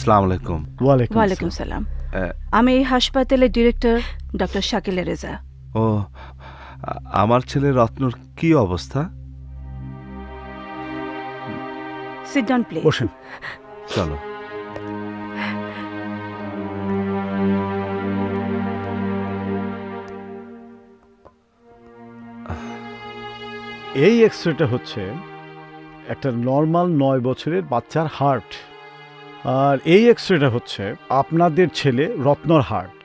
আসসালামু আলাইকুম। ওয়ালাইকুম সালাম। আমি এই হাসপাতালের ডিরেক্টর ডক্টর শাকিল রেজা। ও, আমার ছেলে রত্নর কি অবস্থা? Sit down please. বসেন। চলো। এই এক্সরেটা হচ্ছে একটা নর্মাল 9 বছরের বাচ্চার হার্ট, আর এই এক্সরেটা হচ্ছে আপনাদের ছেলে রত্নর হার্ট।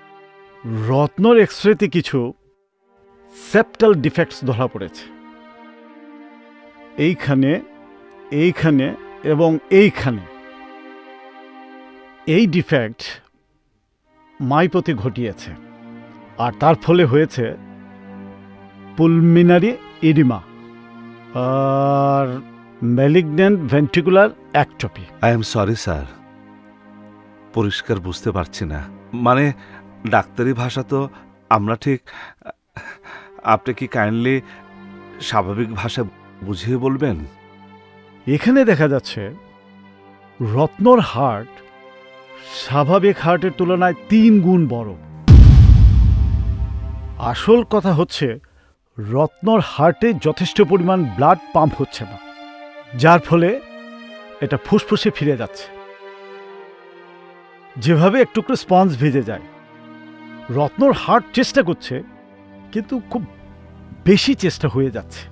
রত্নর এক্সরেতে কিছু সেপ্টাল ডিফেক্টস ধরা পড়েছে, এইখানে, এইখানে এবং এইখানে। এই ডিফেক্ট মাইপতি ঘটিয়েছে, আর তার ফলে হয়েছে পুলমিনারি ইডিমা আর malignant ventricular ectopy. I am sorry sir, পরিষ্কার বুঝতে পারছি না, মানে ডাক্তারি ভাষা তো আমরা ঠিক। আপনি কি কাইন্ডলি স্বাভাবিক ভাষা বুঝিয়ে বলবেন? এখানে দেখা যাচ্ছে রত্নর হার্ট স্বাভাবিক হার্টের তুলনায় 3 গুণ বড়। আসল কথা হচ্ছে রত্নর হার্টে যথেষ্ট পরিমাণ ব্লাড পাম্প হচ্ছে না, যার ফলে এটা ফুসফুসে ফিরে যাচ্ছে। যেভাবে একটু করে স্পঞ্জ ভেজে যায়, রত্নর হার্ট চেষ্টা করছে, কিন্তু খুব বেশি চেষ্টা হয়ে যাচ্ছে।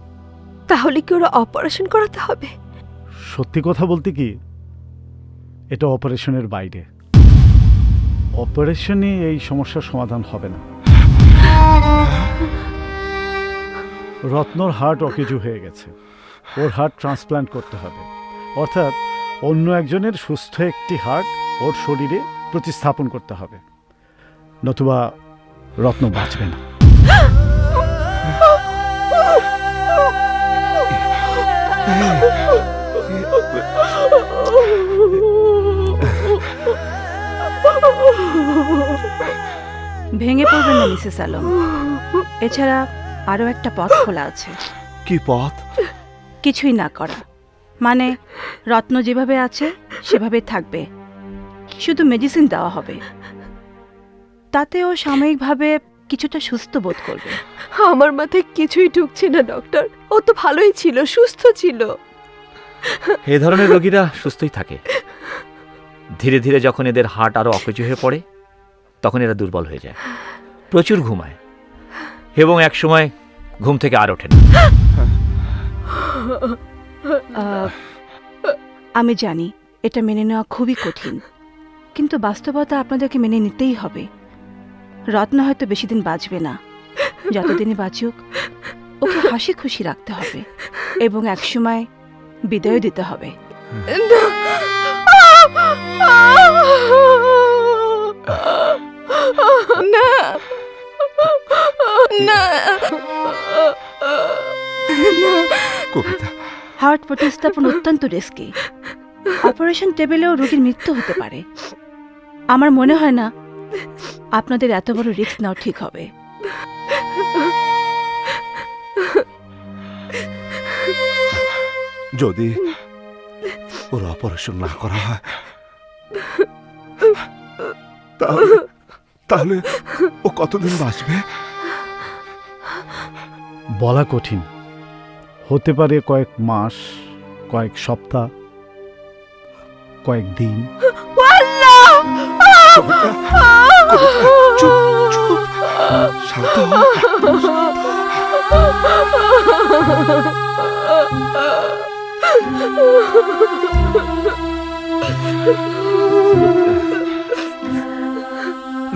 তাহলে কি ওরা অপারেশন করাতে হবে? সত্যি কথা বলতে কি, এটা অপারেশনের বাইরে। অপারেশনে এই সমস্যার সমাধান হবে না। রত্নর হার্ট অকেজু হয়ে গেছে, ওর হার্ট ট্রান্সপ্লান্ট করতে হবে, অর্থাৎ অন্য একজনের সুস্থ একটি হার্ট ওর শরীরে প্রতিস্থাপন করতে হবে, নতুবা রত্ন বাঁচবে না। ভেঙে পড়বেন না মিসেস আলম, এছাড়া আরো একটা পথ খোলা আছে। কি পথ? কিছুই না করা, মানে রত্ন যেভাবে আছে সেভাবে থাকবে, শুধু মেডিসিন দেওয়া হবে, তাতেও সাময়িকভাবে কিছুটা সুস্থ বোধ করবে। আমার মাথায় কিছুই ঢুকছে না ডক্টর, ও তো ভালোই ছিল, সুস্থ ছিল। এই ধরনের রোগীরা সুস্থই থাকে, ধীরে ধীরে যখন এদের হার্ট আরো অকেজো হয়ে পড়ে তখন এরা দুর্বল হয়ে যায়, প্রচুর ঘুমায় এবং এক সময় ঘুম থেকে আর ওঠে না। আমি জানি এটা মেনে নেওয়া খুবই কঠিন, কিন্তু বাস্তবতা আপনাদেরকে মেনে নিতেই হবে। রত্ন হয়তো বেশি দিন বাঁচবে না, যতদিনই বাঁচুক ওকে হাসি খুশি রাখতে হবে এবং একসময় বিদায় দিতে হবে। না না, কবিতা, হার্ট প্রতিস্থাপন অত্যন্ত রিস্কি, অপারেশন টেবিলেও রোগীর মৃত্যু হতে পারে। আমার মনে হয় না আপনাদের এত বড় রিস্ক নেওয়া ঠিক হবে। যদি ওর অপারেশন না করা হয় তাহলে ও কতদিন বাঁচবে? বলা কঠিন, হতে পারে কয়েক মাস, কয়েক সপ্তাহ, কয়েক দিন। চুপ চুপ, শান্ত হও।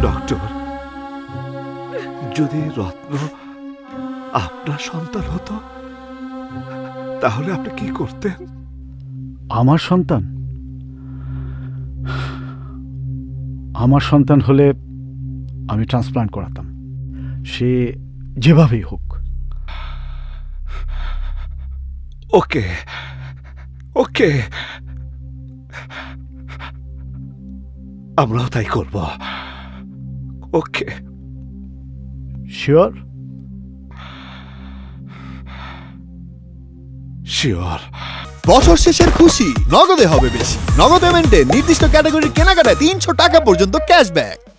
ডক্টর, যদি রত্ন আপনার সন্তান হতো তাহলে আপনি কি করতেন? আমার সন্তান? আমার সন্তান হলে আমি ট্রান্সপ্লান্ট করাতাম, সে যেভাবেই হোক। ওকে ওকে, আমরাও তাই করব। ওকে, শিওর? শিওর। বছর শেষের খুশি নগদে হবে বেশি। নগদ পেমেন্টে নির্দিষ্ট ক্যাটাগরির কেনাকাটায় 300 টাকা পর্যন্ত ক্যাশব্যাক।